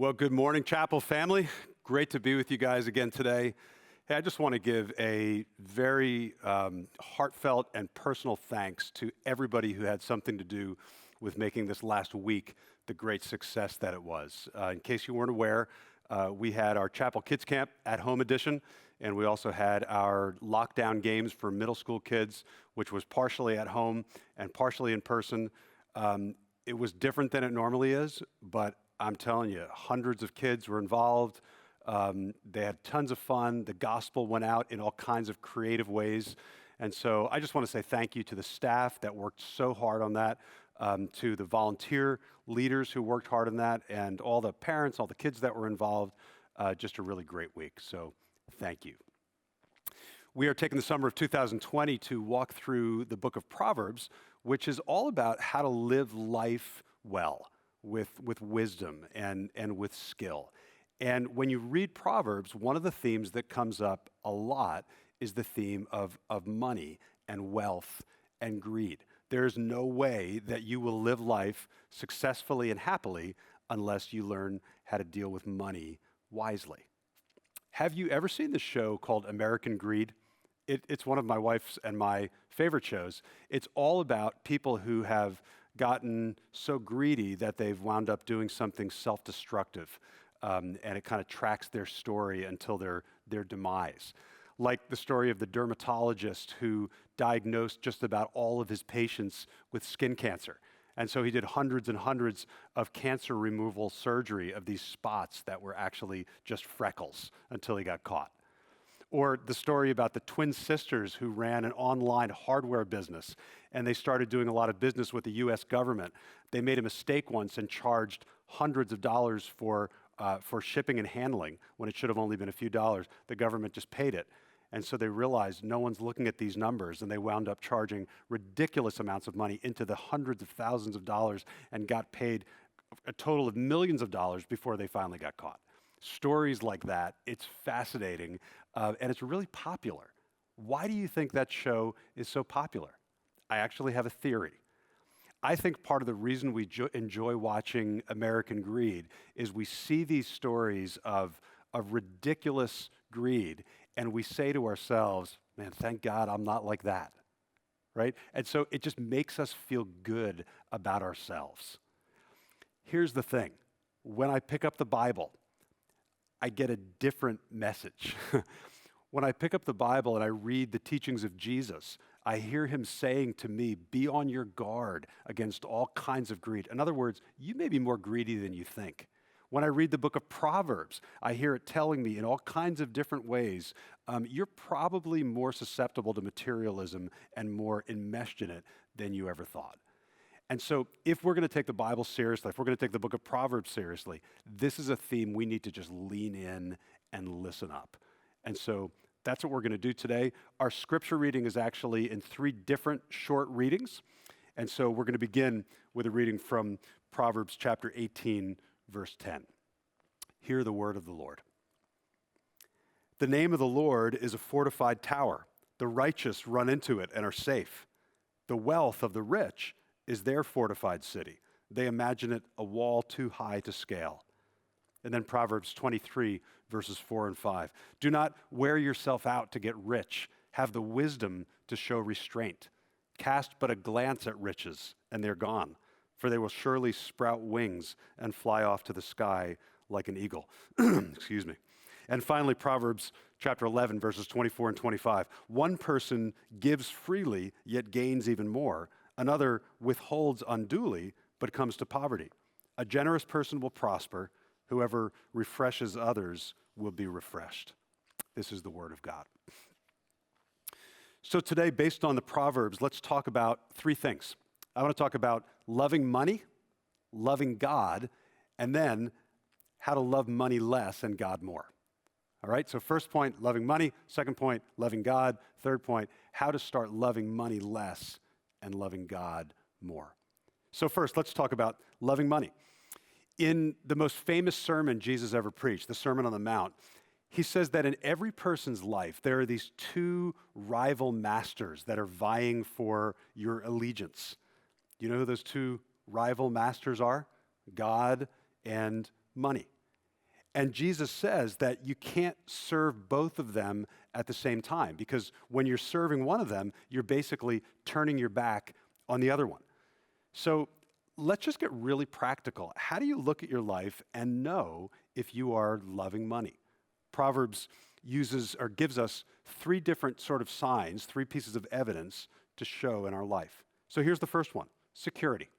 Well, good morning, Chapel family. Great to be with you guys again today. Hey, I just want to give a very heartfelt and personal thanks to everybody who had something to do with making this last week the great success that it was. In case you weren't aware, we had our Chapel Kids Camp at Home edition, and we also had our lockdown games for middle school kids, which was partially at home and partially in person. It was different than it normally is, but I'm telling you, hundreds of kids were involved. They had tons of fun. The gospel went out in all kinds of creative ways. And so I just want to say thank you to the staff that worked so hard on that, to the volunteer leaders who worked hard on that, and all the parents, all the kids that were involved. Just a really great week. So thank you. We are taking the summer of 2020 to walk through the book of Proverbs, which is all about how to live life well, with wisdom and with skill. And when you read Proverbs, one of the themes that comes up a lot is the theme of money and wealth and greed. There's no way that you will live life successfully and happily unless you learn how to deal with money wisely. Have you ever seen the show called American Greed? It's one of my wife's and my favorite shows. It's all about people who have gotten so greedy that they've wound up doing something self-destructive, and it kind of tracks their story until their demise. Like the story of the dermatologist who diagnosed just about all of his patients with skin cancer. And so he did hundreds and hundreds of cancer removal surgery of these spots that were actually just freckles until he got caught. Or the story about the twin sisters who ran an online hardware business, and they started doing a lot of business with the U.S. government. They made a mistake once and charged hundreds of dollars for shipping and handling when it should have only been a few dollars. The government just paid it. And so they realized no one's looking at these numbers, and they wound up charging ridiculous amounts of money into the hundreds of thousands of dollars and got paid a total of millions of dollars before they finally got caught. Stories like that, it's fascinating, and it's really popular. Why do you think that show is so popular? I actually have a theory. I think part of the reason we enjoy watching American Greed is we see these stories of ridiculous greed, and we say to ourselves, man, thank God I'm not like that, right? And so it just makes us feel good about ourselves. Here's the thing. When I pick up the Bible, I get a different message. When I pick up the Bible and I read the teachings of Jesus, I hear him saying to me, be on your guard against all kinds of greed. In other words, you may be more greedy than you think. When I read the book of Proverbs, I hear it telling me in all kinds of different ways, you're probably more susceptible to materialism and more enmeshed in it than you ever thought. And so if we're going to take the Bible seriously, if we're going to take the book of Proverbs seriously, this is a theme we need to just lean in and listen up. And so that's what we're going to do today. Our scripture reading is actually in 3 different short readings. And so we're going to begin with a reading from Proverbs chapter 18, verse 10. Hear the word of the Lord. The name of the Lord is a fortified tower. The righteous run into it and are safe. The wealth of the rich is their fortified city. They imagine it a wall too high to scale. And then Proverbs 23, verses 4 and 5. Do not wear yourself out to get rich. Have the wisdom to show restraint. Cast but a glance at riches, and they're gone, for they will surely sprout wings and fly off to the sky like an eagle. Excuse me. And finally, Proverbs chapter 11, verses 24 and 25. One person gives freely, yet gains even more. Another withholds unduly, but comes to poverty. A generous person will prosper. Whoever refreshes others will be refreshed. This is the word of God. So today, based on the Proverbs, let's talk about 3 things. I want to talk about loving money, loving God, and then how to love money less and God more. All right, so first point, loving money. Second point, loving God. Third point, how to start loving money less and loving God more. So first, let's talk about loving money. In the most famous sermon Jesus ever preached, the Sermon on the Mount, he says that in every person's life, there are these 2 rival masters that are vying for your allegiance. You know who those 2 rival masters are? God and money. And Jesus says that you can't serve both of them at the same time, because when you're serving one of them, you're basically turning your back on the other one. So let's just get really practical. How do you look at your life and know if you are loving money? Proverbs uses or gives us three different sort of signs, three pieces of evidence to show in our life. So here's the first one: security.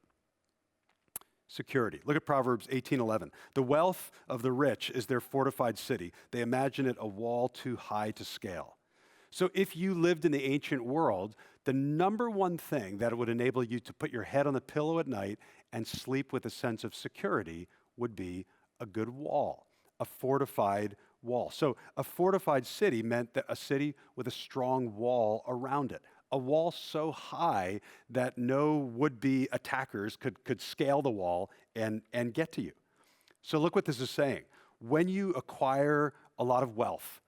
Security. Look at Proverbs 18:11. The wealth of the rich is their fortified city. They imagine it a wall too high to scale. So if you lived in the ancient world, the number one thing that would enable you to put your head on the pillow at night and sleep with a sense of security would be a good wall, a fortified wall. So a fortified city meant that a city with a strong wall around it. A wall so high that no would-be attackers could scale the wall and get to you. So look what this is saying. When you acquire a lot of wealth,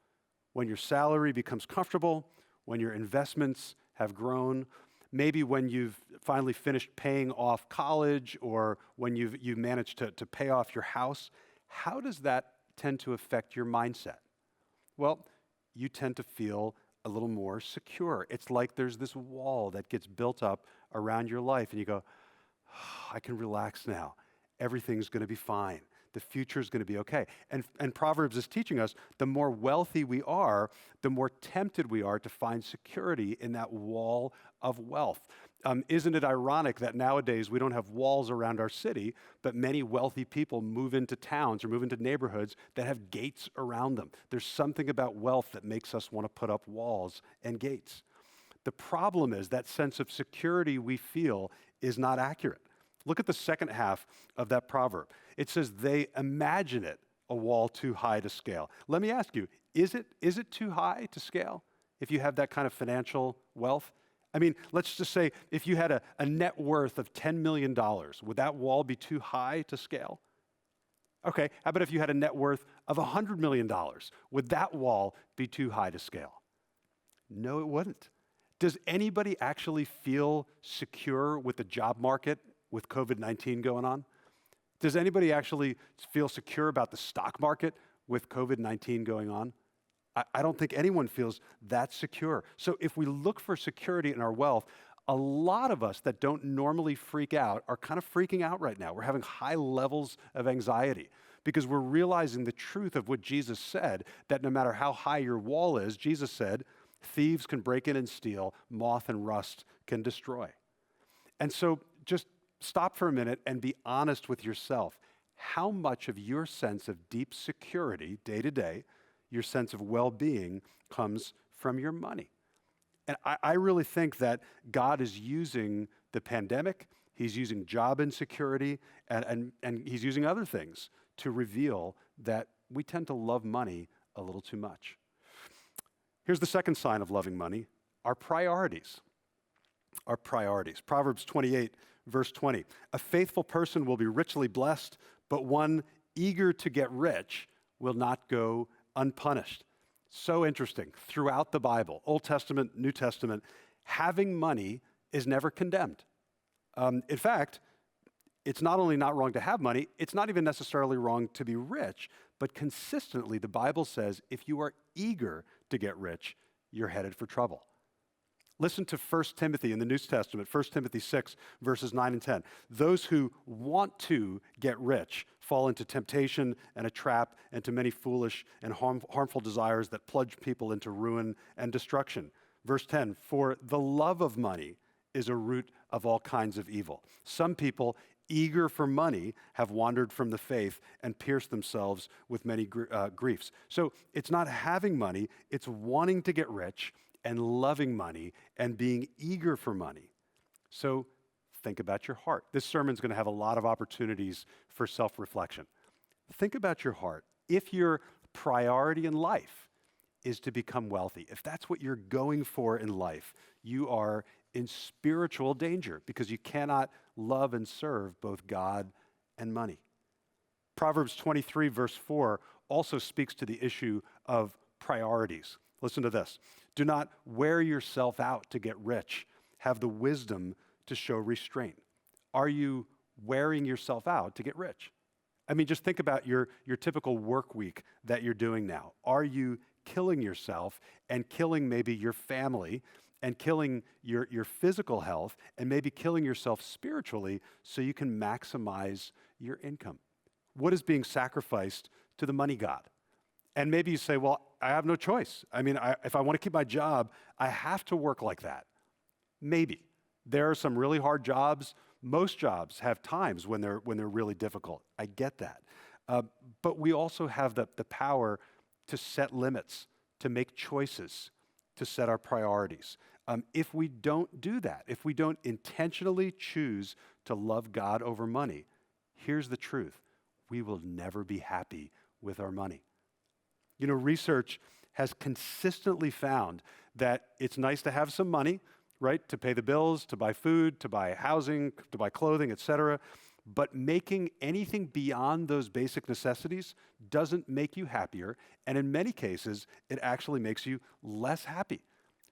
when your salary becomes comfortable, when your investments have grown, maybe when you've finally finished paying off college, or when you've managed to pay off your house, how does that tend to affect your mindset? Well, you tend to feel a little more secure. It's like there's this wall that gets built up around your life, and you go, oh, I can relax now. Everything's going to be fine. The future is going to be okay. And Proverbs is teaching us the more wealthy we are, the more tempted we are to find security in that wall of wealth. Isn't it ironic that nowadays we don't have walls around our city, but many wealthy people move into towns or move into neighborhoods that have gates around them? There's something about wealth that makes us want to put up walls and gates. The problem is that sense of security we feel is not accurate. Look at the second half of that proverb. It says they imagine it a wall too high to scale. Let me ask you, is it too high to scale if you have that kind of financial wealth? I mean, let's just say if you had a net worth of $10 million, would that wall be too high to scale? Okay, how about if you had a net worth of $100 million? Would that wall be too high to scale? No, it wouldn't. Does anybody actually feel secure with the job market with COVID-19 going on? Does anybody actually feel secure about the stock market with COVID-19 going on? I don't think anyone feels that secure. So if we look for security in our wealth, a lot of us that don't normally freak out are kind of freaking out right now. We're having high levels of anxiety because we're realizing the truth of what Jesus said, that no matter how high your wall is, Jesus said, thieves can break in and steal, moth and rust can destroy. And so just stop for a minute and be honest with yourself. How much of your sense of deep security day to day, your sense of well-being, comes from your money? And I really think that God is using the pandemic, he's using job insecurity, and he's using other things to reveal that we tend to love money a little too much. Here's the second sign of loving money: our priorities. Our priorities. Proverbs 28, verse 20. A faithful person will be richly blessed, but one eager to get rich will not go unpunished. So interesting. Throughout the Bible, Old Testament, New Testament, having money is never condemned. In fact, it's not only not wrong to have money, it's not even necessarily wrong to be rich, but consistently the Bible says if you are eager to get rich, you're headed for trouble. Listen to 1 Timothy in the New Testament, 1 Timothy 6, verses 9 and 10. Those who want to get rich fall into temptation and a trap, and to many foolish and harmful desires that plunge people into ruin and destruction. Verse 10, for the love of money is a root of all kinds of evil. Some people, eager for money, have wandered from the faith and pierced themselves with many griefs. So it's not having money, it's wanting to get rich and loving money and being eager for money. So think about your heart. This sermon's going to have a lot of opportunities for self-reflection. Think about your heart. If your priority in life is to become wealthy, if that's what you're going for in life, you are in spiritual danger because you cannot love and serve both God and money. Proverbs 23, verse 4 also speaks to the issue of priorities. Listen to this. Do not wear yourself out to get rich. Have the wisdom to show restraint. Are you wearing yourself out to get rich? I mean, just think about your typical work week that you're doing now. Are you killing yourself and killing maybe your family and killing your physical health and maybe killing yourself spiritually so you can maximize your income? What is being sacrificed to the money god? And maybe you say, well, I have no choice. I mean, if I want to keep my job, I have to work like that. Maybe. There are some really hard jobs. Most jobs have times when they're really difficult. I get that. But we also have the power to set limits, to make choices, to set our priorities. If we don't do that, if we don't intentionally choose to love God over money, here's the truth. We will never be happy with our money. You know, research has consistently found that it's nice to have some money, right, to pay the bills, to buy food, to buy housing, to buy clothing, etc. But making anything beyond those basic necessities doesn't make you happier, and in many cases, it actually makes you less happy.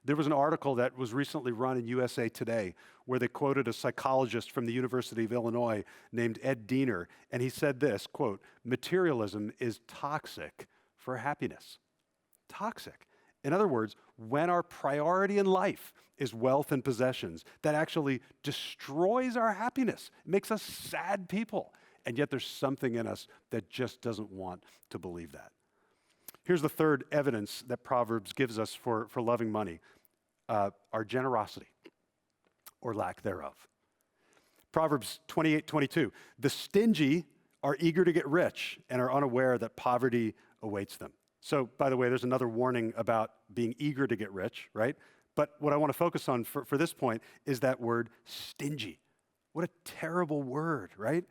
There was an article that was recently run in USA Today where they quoted a psychologist from the University of Illinois named Ed Diener, and he said this, quote, "Materialism is toxic for happiness." Toxic. In other words, when our priority in life is wealth and possessions, that actually destroys our happiness. It makes us sad people. And yet there's something in us that just doesn't want to believe that. Here's the third evidence that Proverbs gives us for loving money, our generosity or lack thereof. Proverbs 28:22, "The stingy are eager to get rich and are unaware that poverty awaits them." So, by the way, there's another warning about being eager to get rich, right? But what I want to focus on for this point is that word stingy. What a terrible word, right?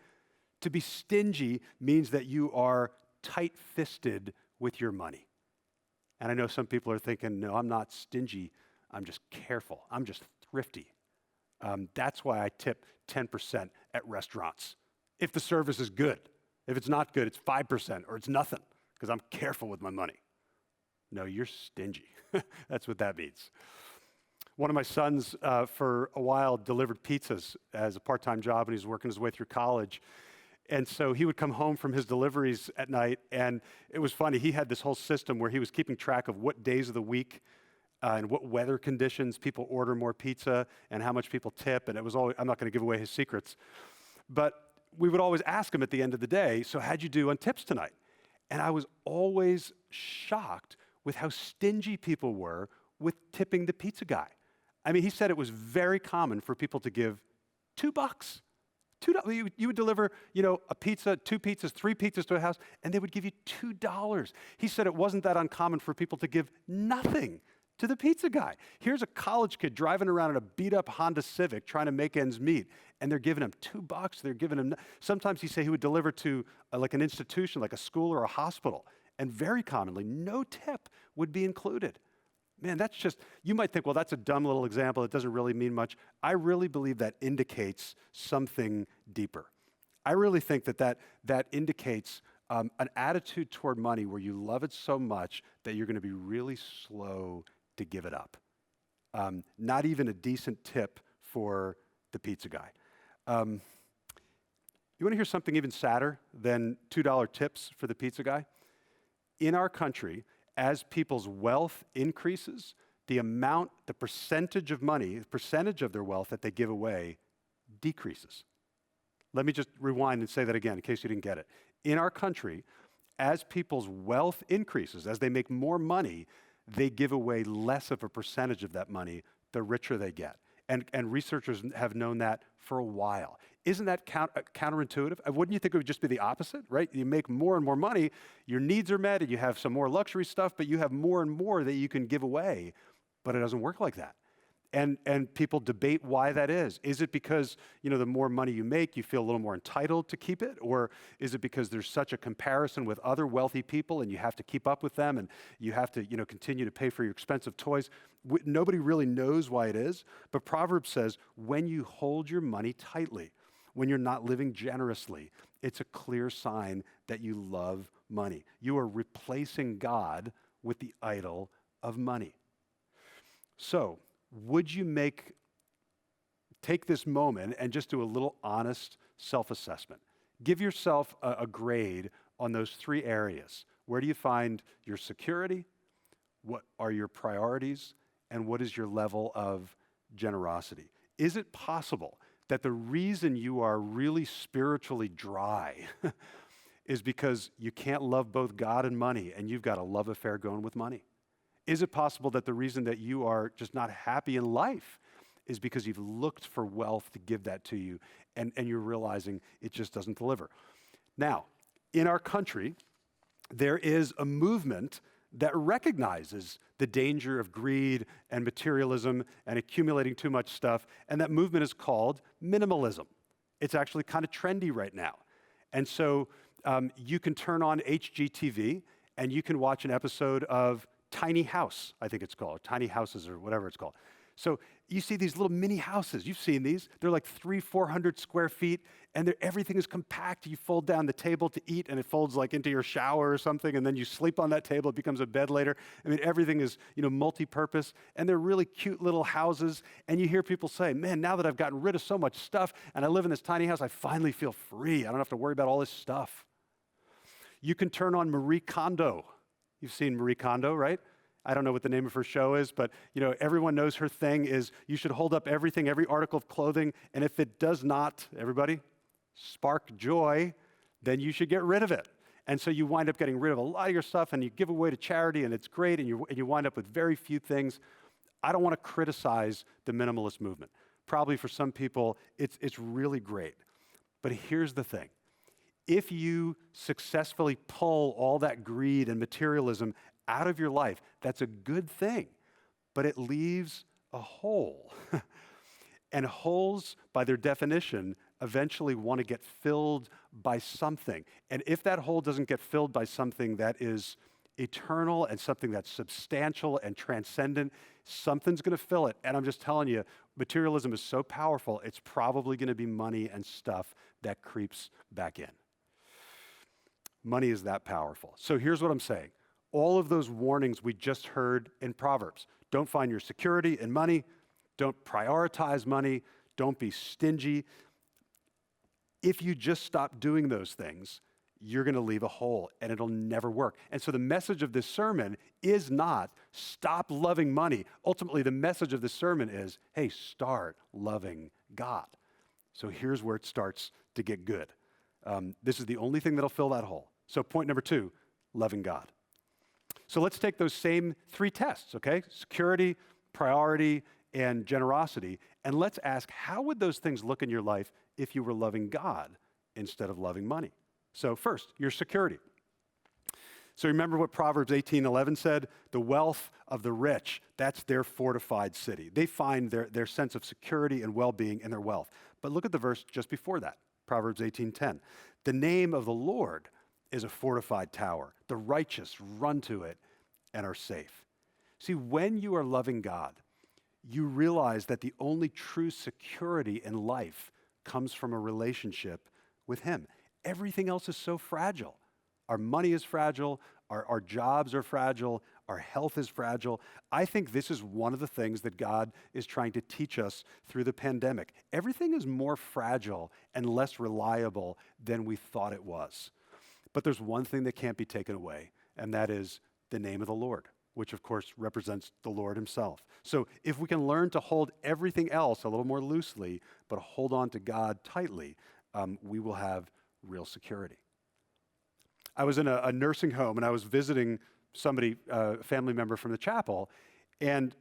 To be stingy means that you are tight-fisted with your money. And I know some people are thinking, no, I'm not stingy. I'm just careful. I'm just thrifty. That's why I tip 10% at restaurants. If the service is good. If it's not good, it's 5% or it's nothing, because I'm careful with my money. No, you're stingy. That's what that means. One of my sons, for a while, delivered pizzas as a part-time job, and he was working his way through college. And so he would come home from his deliveries at night, and it was funny. He had this whole system where he was keeping track of what days of the week and what weather conditions people order more pizza and how much people tip. And it was always, I'm not going to give away his secrets, but we would always ask him at the end of the day, so how'd you do on tips tonight? And I was always shocked with how stingy people were with tipping the pizza guy. I mean, he said it was very common for people to give $2. $2. You would deliver, a pizza, 2 pizzas, 3 pizzas to a house, and they would give you $2. He said it wasn't that uncommon for people to give nothing to the pizza guy. Here's a college kid driving around in a beat-up Honda Civic trying to make ends meet, and they're giving him $2. They're giving him, sometimes he said he would deliver to like an institution, like a school or a hospital, and very commonly, no tip would be included. Man, that's just, you might think, well, that's a dumb little example. It doesn't really mean much. I really believe that indicates something deeper. I really think that indicates an attitude toward money where you love it so much that you're going to be really slow to give it up. Not even a decent tip for the pizza guy. You want to hear something even sadder than $2 tips for the pizza guy? In our country, as people's wealth increases, the percentage of money, the percentage of their wealth that they give away decreases. Let me just rewind and say that again in case you didn't get it. In our country, as people's wealth increases, as they make more money, they give away less of a percentage of that money the richer they get. And researchers have known that for a while. Isn't that counterintuitive? Wouldn't you think it would just be the opposite, right? You make more and more money, your needs are met, and you have some more luxury stuff, but you have more and more that you can give away. But it doesn't work like that. And people debate why that is. Is it because, the more money you make, you feel a little more entitled to keep it? Or is it because there's such a comparison with other wealthy people and you have to keep up with them and you have to, continue to pay for your expensive toys? Nobody really knows why it is. But Proverbs says, when you hold your money tightly, when you're not living generously, it's a clear sign that you love money. You are replacing God with the idol of money. So, would you take this moment and just do a little honest self-assessment? Give yourself a grade on those three areas. Where do you find your security? What are your priorities? And what is your level of generosity? Is it possible that the reason you are really spiritually dry is because you can't love both God and money, and you've got a love affair going with money? Is it possible that the reason that you are just not happy in life is because you've looked for wealth to give that to you, and you're realizing it just doesn't deliver? Now, in our country, there is a movement that recognizes the danger of greed and materialism and accumulating too much stuff, and that movement is called minimalism. It's actually kind of trendy right now. And so you can turn on HGTV and you can watch an episode of Tiny House, I think it's called, Tiny Houses or whatever it's called. So you see these little mini houses. You've seen these. They're like 300-400 square feet, and everything is compact. You fold down the table to eat, and it folds like into your shower or something, and then you sleep on that table. It becomes a bed later. I mean, everything is, multi-purpose, and they're really cute little houses. And you hear people say, man, now that I've gotten rid of so much stuff, and I live in this tiny house, I finally feel free. I don't have to worry about all this stuff. You can turn on Marie Kondo. You've seen Marie Kondo, right? I don't know what the name of her show is, but everyone knows her thing is you should hold up everything, every article of clothing, and if it does not, everybody, spark joy, then you should get rid of it. And so you wind up getting rid of a lot of your stuff, and you give away to charity, and it's great, and you wind up with very few things. I don't want to criticize the minimalist movement. Probably for some people, it's really great. But here's the thing. If you successfully pull all that greed and materialism out of your life, that's a good thing, but it leaves a hole. And holes, by their definition, eventually want to get filled by something. And if that hole doesn't get filled by something that is eternal and something that's substantial and transcendent, something's going to fill it. And I'm just telling you, materialism is so powerful, it's probably going to be money and stuff that creeps back in. Money is that powerful. So here's what I'm saying. All of those warnings we just heard in Proverbs. Don't find your security in money. Don't prioritize money. Don't be stingy. If you just stop doing those things, you're going to leave a hole, and it'll never work. And so the message of this sermon is not stop loving money. Ultimately, the message of this sermon is, hey, start loving God. So here's where it starts to get good. This is the only thing that'll fill that hole. So point number 2, loving God. So let's take those same 3 tests, okay? Security, priority, and generosity. And let's ask, how would those things look in your life if you were loving God instead of loving money? So first, your security. So remember what Proverbs 18:11 said? The wealth of the rich, that's their fortified city. They find their sense of security and well-being in their wealth. But look at the verse just before that, Proverbs 18:10. The name of the Lord is a fortified tower. The righteous run to it and are safe. See, when you are loving God, you realize that the only true security in life comes from a relationship with Him. Everything else is so fragile. Our money is fragile, our jobs are fragile, our health is fragile. I think this is one of the things that God is trying to teach us through the pandemic. Everything is more fragile and less reliable than we thought it was. But there's one thing that can't be taken away, and that is the name of the Lord, which of course represents the Lord Himself. So if we can learn to hold everything else a little more loosely, but hold on to God tightly, we will have real security. I was in a nursing home, and I was visiting somebody, a family member from the chapel, and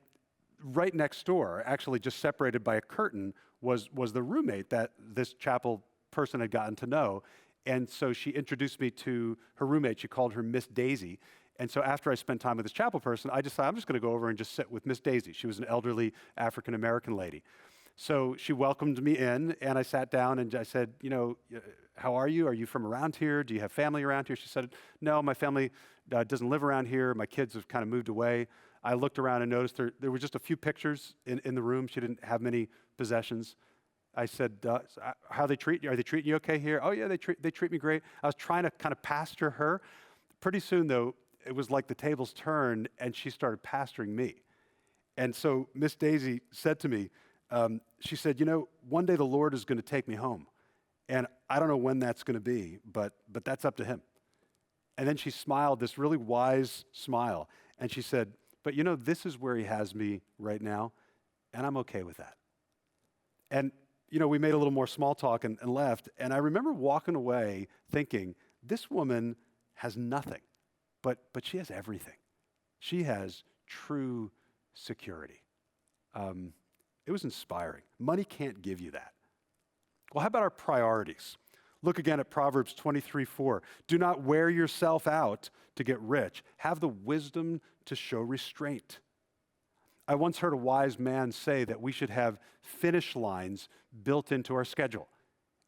right next door, actually just separated by a curtain, was the roommate that this chapel person had gotten to know. And so she introduced me to her roommate. She called her Miss Daisy. And so after I spent time with this chapel person, I decided I'm just going to go over and just sit with Miss Daisy. She was an elderly African-American lady. So she welcomed me in, and I sat down, and I said, how are you? Are you from around here? Do you have family around here? She said, no, my family doesn't live around here. My kids have kind of moved away. I looked around and noticed there were just a few pictures in the room. She didn't have many possessions. I said, how they treat you? Are they treating you okay here? Oh, yeah, they treat me great. I was trying to kind of pastor her. Pretty soon, though, it was like the tables turned, and she started pastoring me. And so Miss Daisy said to me, she said, one day the Lord is going to take me home. And I don't know when that's going to be, but that's up to him. And then she smiled, this really wise smile. And she said, but you know, this is where he has me right now, and I'm okay with that. And, you know, we made a little more small talk and left. And I remember walking away thinking, this woman has nothing, but she has everything. She has true security. It was inspiring. Money can't give you that. Well, how about our priorities? Look again at Proverbs 23:4. Do not wear yourself out to get rich. Have the wisdom to show restraint. I once heard a wise man say that we should have finish lines built into our schedule.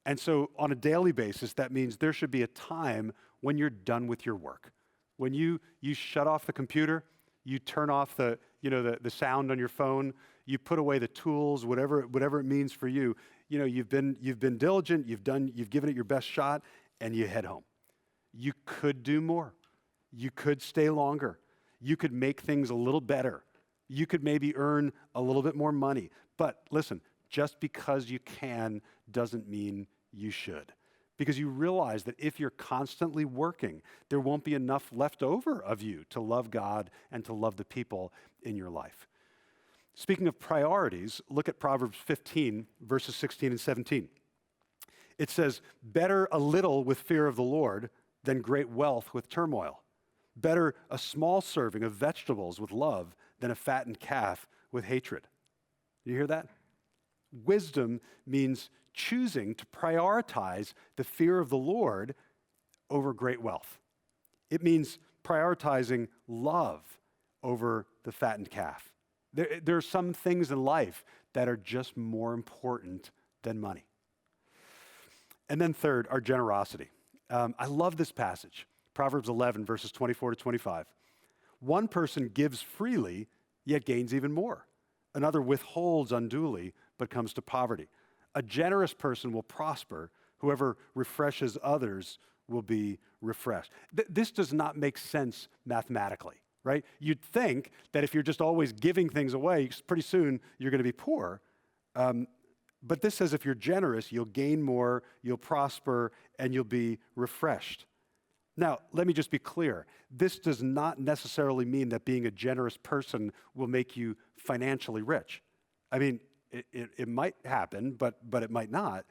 And so on a daily basis, that means there should be a time when you're done with your work. When you shut off the computer, you turn off the sound on your phone, you put away the tools, whatever it means for you. You know, you've been diligent, you've given it your best shot, and you head home. You could do more. You could stay longer. You could make things a little better. You could maybe earn a little bit more money. But listen, just because you can doesn't mean you should. Because you realize that if you're constantly working, there won't be enough left over of you to love God and to love the people in your life. Speaking of priorities, look at Proverbs 15, verses 16 and 17. It says, better a little with fear of the Lord than great wealth with turmoil. Better a small serving of vegetables with love than a fattened calf with hatred. You hear that? Wisdom means choosing to prioritize the fear of the Lord over great wealth. It means prioritizing love over the fattened calf. There are some things in life that are just more important than money. And then third, our generosity. I love this passage, Proverbs 11, verses 24 to 25. One person gives freely, yet gains even more. Another withholds unduly, but comes to poverty. A generous person will prosper. Whoever refreshes others will be refreshed. This does not make sense mathematically. Right? You'd think that if you're just always giving things away, pretty soon you're going to be poor. But this says if you're generous, you'll gain more, you'll prosper, and you'll be refreshed. Now, let me just be clear. This does not necessarily mean that being a generous person will make you financially rich. I mean, it might happen, but it might not.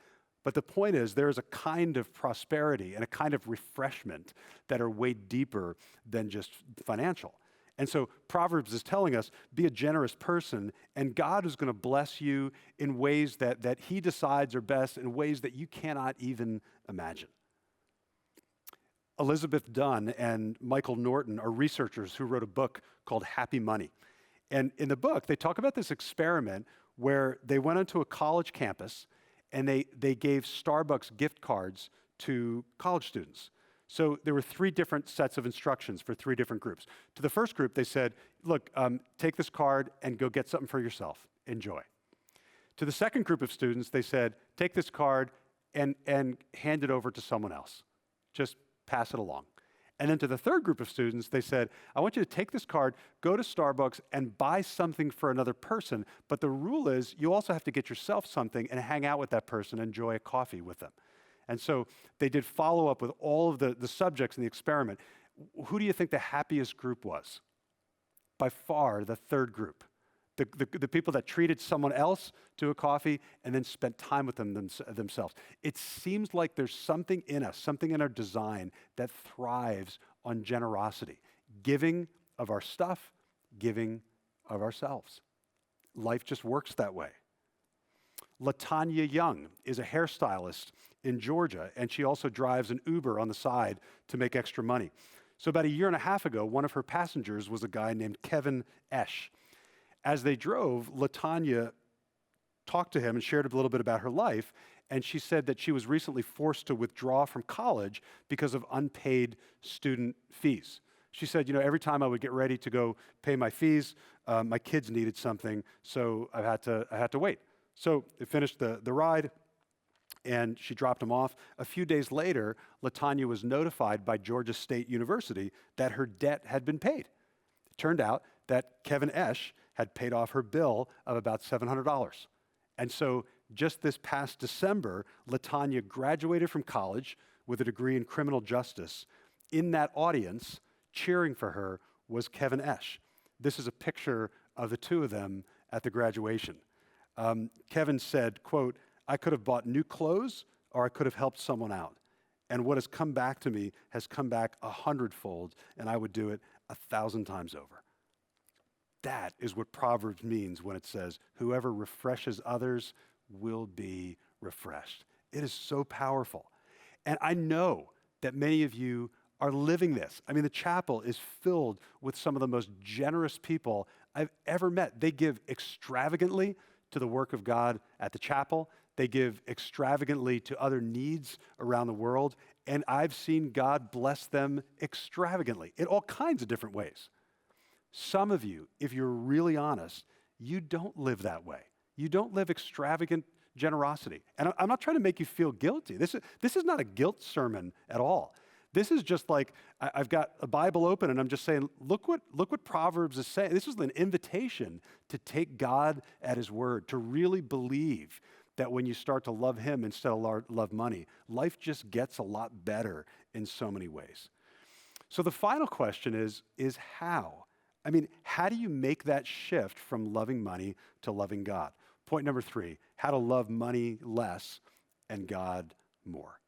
But the point is, there is a kind of prosperity and a kind of refreshment that are way deeper than just financial. And so Proverbs is telling us, be a generous person, and God is going to bless you in ways that he decides are best, in ways that you cannot even imagine. Elizabeth Dunn and Michael Norton are researchers who wrote a book called Happy Money. And in the book, they talk about this experiment where they went onto a college campus and they gave Starbucks gift cards to college students. So there were 3 different sets of instructions for 3 different groups. To the first group, they said, look, take this card and go get something for yourself. Enjoy. To the second group of students, they said, take this card and hand it over to someone else. Just pass it along. And then to the third group of students, they said, I want you to take this card, go to Starbucks, and buy something for another person. But the rule is you also have to get yourself something and hang out with that person, enjoy a coffee with them. And so they did follow-up with all of the subjects in the experiment. Who do you think the happiest group was? By far, the third group. The people that treated someone else to a coffee and then spent time with them themselves. It seems like there's something in us, something in our design that thrives on generosity. Giving of our stuff, giving of ourselves. Life just works that way. LaTanya Young is a hairstylist in Georgia, and she also drives an Uber on the side to make extra money. So about 1.5 years ago, one of her passengers was a guy named Kevin Esch. As they drove, LaTanya talked to him and shared a little bit about her life, and she said that she was recently forced to withdraw from college because of unpaid student fees. She said, you know, every time I would get ready to go pay my fees, my kids needed something, so I had to wait. So they finished the ride, and she dropped him off. A few days later, LaTanya was notified by Georgia State University that her debt had been paid. It turned out that Kevin Esch had paid off her bill of about $700. And so Just this past December, LaTanya graduated from college with a degree in criminal justice. In that audience, cheering for her, was Kevin Esch. This is a picture of the two of them at the graduation. Kevin said, quote, "I could have bought new clothes or I could have helped someone out. And what has come back to me has come back 100-fold, and I would do it 1,000 times over." That is what Proverbs means when it says, whoever refreshes others will be refreshed. It is so powerful. And I know that many of you are living this. I mean, the chapel is filled with some of the most generous people I've ever met. They give extravagantly to the work of God at the chapel. They give extravagantly to other needs around the world. And I've seen God bless them extravagantly in all kinds of different ways. Some of you, if you're really honest, you don't live that way. You don't live extravagant generosity. And I'm not trying to make you feel guilty. This is not a guilt sermon at all. This is just like, I've got a Bible open and I'm just saying, look what Proverbs is saying. This is an invitation to take God at his word, to really believe that when you start to love him instead of love money, life just gets a lot better in so many ways. So the final question is how? I mean, how do you make that shift from loving money to loving God? Point number 3, how to love money less and God more.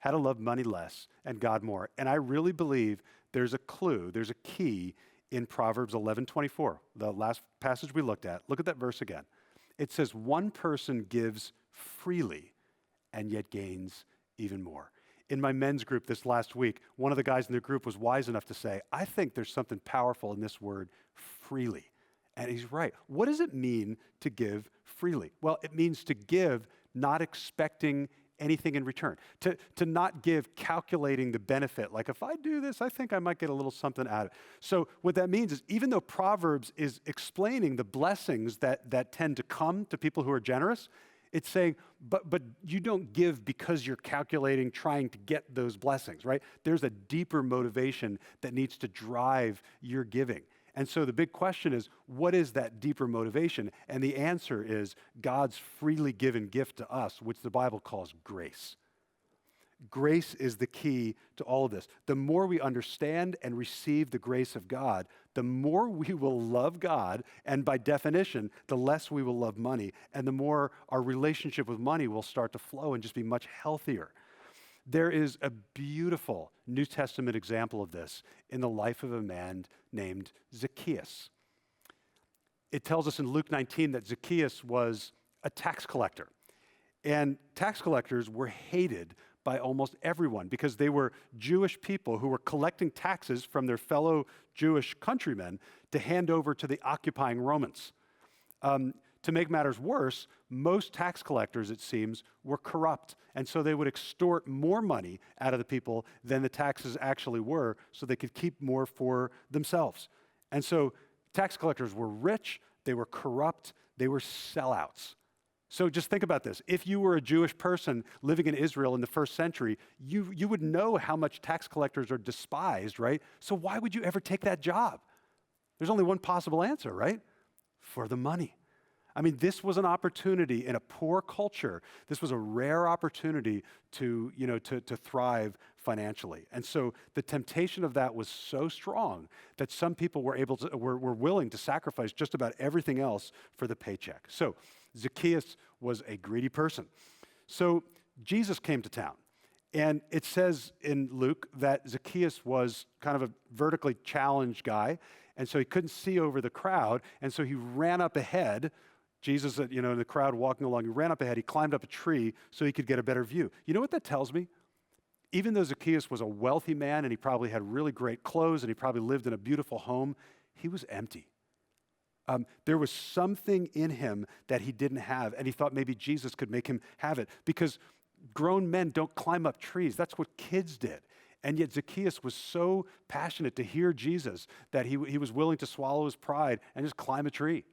How to love money less and God more. And I really believe there's a clue, there's a key in Proverbs 11:24, the last passage we looked at. Look at that verse again. It says, one person gives freely and yet gains even more. In my men's group this last week, one of the guys in the group was wise enough to say, I think there's something powerful in this word, freely. And he's right. What does it mean to give freely? Well, it means to give not expecting anything in return, to not give calculating the benefit. Like, if I do this, I think I might get a little something out of it. So what that means is, even though Proverbs is explaining the blessings that tend to come to people who are generous, it's saying, but you don't give because you're calculating, trying to get those blessings, right? There's a deeper motivation that needs to drive your giving. And so the big question is, what is that deeper motivation? And the answer is God's freely given gift to us, which the Bible calls grace. Grace is the key to all of this. The more we understand and receive the grace of God, the more we will love God, and by definition, the less we will love money, and the more our relationship with money will start to flow and just be much healthier. There is a beautiful New Testament example of this in the life of a man named Zacchaeus. It tells us in Luke 19 that Zacchaeus was a tax collector, and tax collectors were hated by almost everyone because they were Jewish people who were collecting taxes from their fellow Jewish countrymen to hand over to the occupying Romans. To make matters worse, most tax collectors, it seems, were corrupt. And so they would extort more money out of the people than the taxes actually were so they could keep more for themselves. And so tax collectors were rich, they were corrupt, they were sellouts. So just think about this. If you were a Jewish person living in Israel in the first century, you would know how much tax collectors are despised, right? So why would you ever take that job? There's only one possible answer, right? For the money. I mean, this was an opportunity in a poor culture. This was a rare opportunity to thrive financially. And so the temptation of that was so strong that some people were willing to sacrifice just about everything else for the paycheck. So Zacchaeus was a greedy person. So Jesus came to town. And it says in Luke that Zacchaeus was kind of a vertically challenged guy. And so he couldn't see over the crowd. And so he ran up ahead. Jesus, in the crowd walking along, he ran up ahead, he climbed up a tree so he could get a better view. You know what that tells me? Even though Zacchaeus was a wealthy man and he probably had really great clothes and he probably lived in a beautiful home, he was empty. There was something in him that he didn't have, and he thought maybe Jesus could make him have it, because grown men don't climb up trees. That's what kids did. And yet Zacchaeus was so passionate to hear Jesus that he was willing to swallow his pride and just climb a tree.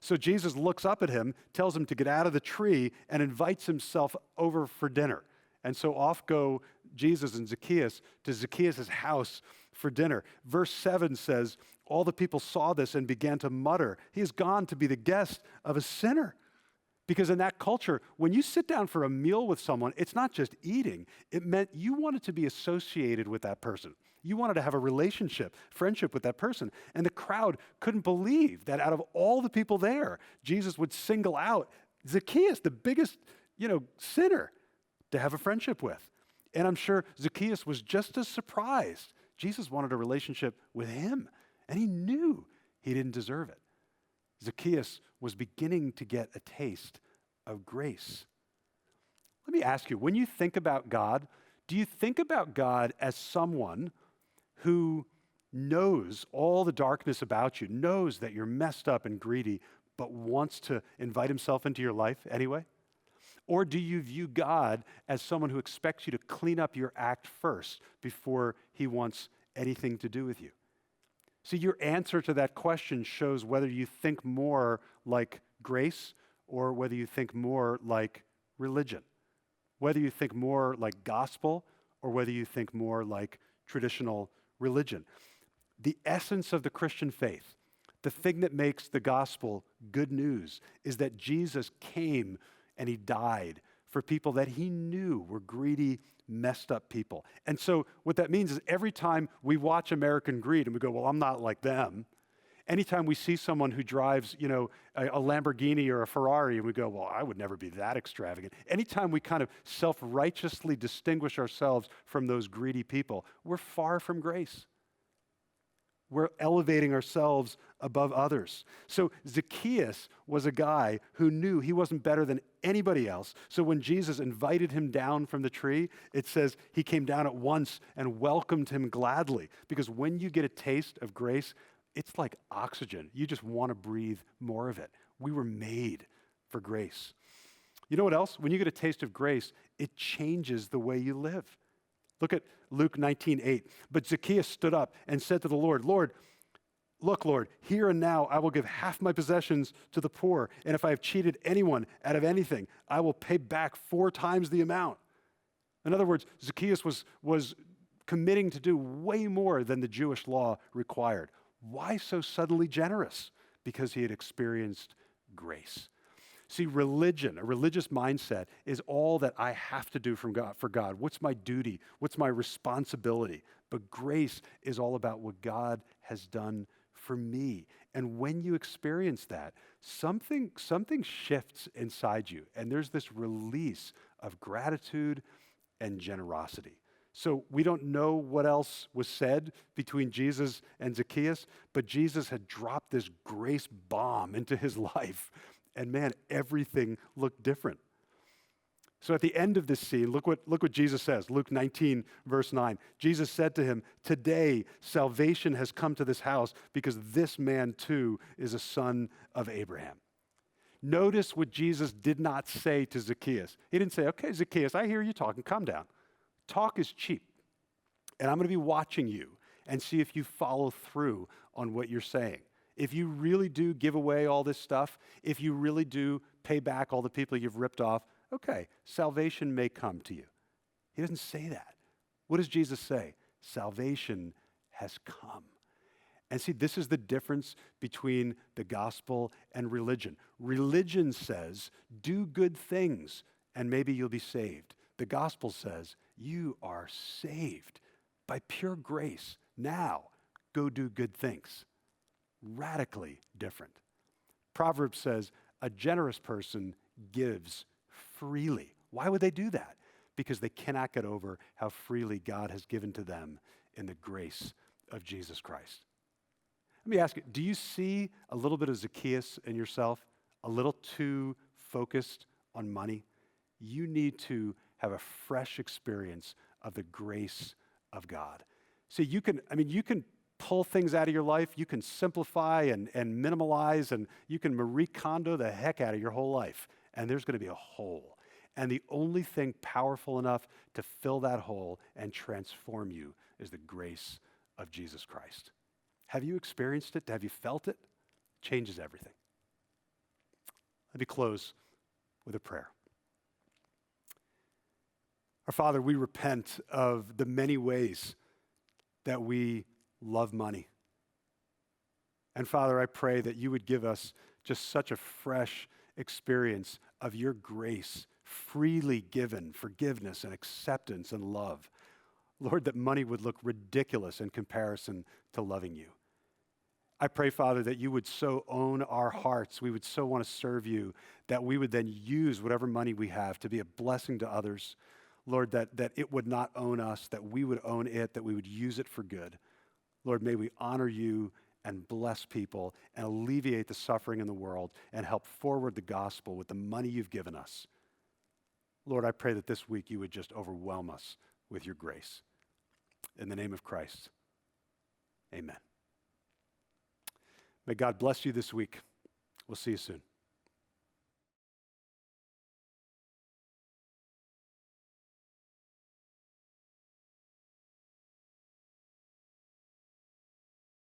So Jesus looks up at him, tells him to get out of the tree, and invites himself over for dinner. And so off go Jesus and Zacchaeus to Zacchaeus' house for dinner. Verse 7 says, all the people saw this and began to mutter, he has gone to be the guest of a sinner. Because in that culture, when you sit down for a meal with someone, it's not just eating. It meant you wanted to be associated with that person. You wanted to have a relationship, friendship with that person. And the crowd couldn't believe that out of all the people there, Jesus would single out Zacchaeus, the biggest, sinner, to have a friendship with. And I'm sure Zacchaeus was just as surprised. Jesus wanted a relationship with him, and he knew he didn't deserve it. Zacchaeus was beginning to get a taste of grace. Let me ask you, when you think about God, do you think about God as someone who knows all the darkness about you, knows that you're messed up and greedy, but wants to invite himself into your life anyway? Or do you view God as someone who expects you to clean up your act first before he wants anything to do with you? See, your answer to that question shows whether you think more like grace or whether you think more like religion, whether you think more like gospel or whether you think more like traditional religion. The essence of the Christian faith, the thing that makes the gospel good news, is that Jesus came and he died for people that he knew were greedy, messed up people. And so what that means is every time we watch American Greed and we go, well, I'm not like them. Anytime we see someone who drives, a Lamborghini or a Ferrari and we go, well, I would never be that extravagant. Anytime we kind of self-righteously distinguish ourselves from those greedy people, we're far from grace. We're elevating ourselves above others. So Zacchaeus was a guy who knew he wasn't better than anybody else. So when Jesus invited him down from the tree, it says he came down at once and welcomed him gladly. Because when you get a taste of grace, it's like oxygen. You just want to breathe more of it. We were made for grace. You know what else? When you get a taste of grace, it changes the way you live. Look at Luke 19:8. But Zacchaeus stood up and said to the Lord, Look, Lord, here and now I will give half my possessions to the poor, and if I have cheated anyone out of anything, I will pay back 4 times the amount. In other words, Zacchaeus was committing to do way more than the Jewish law required. Why so suddenly generous? Because he had experienced grace. See, religion, a religious mindset, is all that I have to do for God. What's my duty? What's my responsibility? But grace is all about what God has done for me. And when you experience that, something shifts inside you, and there's this release of gratitude and generosity. So we don't know what else was said between Jesus and Zacchaeus, but Jesus had dropped this grace bomb into his life. And man, everything looked different. So at the end of this scene, look what Jesus says. Luke 19, verse 9. Jesus said to him, "Today salvation has come to this house because this man too is a son of Abraham." Notice what Jesus did not say to Zacchaeus. He didn't say, "Okay, Zacchaeus, I hear you talking. Calm down. Talk is cheap. And I'm going to be watching you and see if you follow through on what you're saying. If you really do give away all this stuff, if you really do pay back all the people you've ripped off, okay, salvation may come to you." He doesn't say that. What does Jesus say? Salvation has come. And see, this is the difference between the gospel and religion. Religion says, do good things and maybe you'll be saved. The gospel says, you are saved by pure grace. Now, go do good things. Radically different. Proverbs says, a generous person gives freely. Why would they do that? Because they cannot get over how freely God has given to them in the grace of Jesus Christ. Let me ask you, do you see a little bit of Zacchaeus in yourself? A little too focused on money? You need to have a fresh experience of the grace of God. See, you can pull things out of your life. You can simplify and minimalize, and you can Marie Kondo the heck out of your whole life. And there's going to be a hole. And the only thing powerful enough to fill that hole and transform you is the grace of Jesus Christ. Have you experienced it? Have you felt it? It changes everything. Let me close with a prayer. Our Father, we repent of the many ways that we love money. And Father, I pray that you would give us just such a fresh experience of your grace freely given, forgiveness and acceptance and love. Lord, that money would look ridiculous in comparison to loving you. I pray, Father, that you would so own our hearts, we would so want to serve you, that we would then use whatever money we have to be a blessing to others. Lord, that it would not own us, that we would own it, that we would use it for good. Lord, may we honor you and bless people and alleviate the suffering in the world and help forward the gospel with the money you've given us. Lord, I pray that this week you would just overwhelm us with your grace. In the name of Christ, amen. May God bless you this week. We'll see you soon.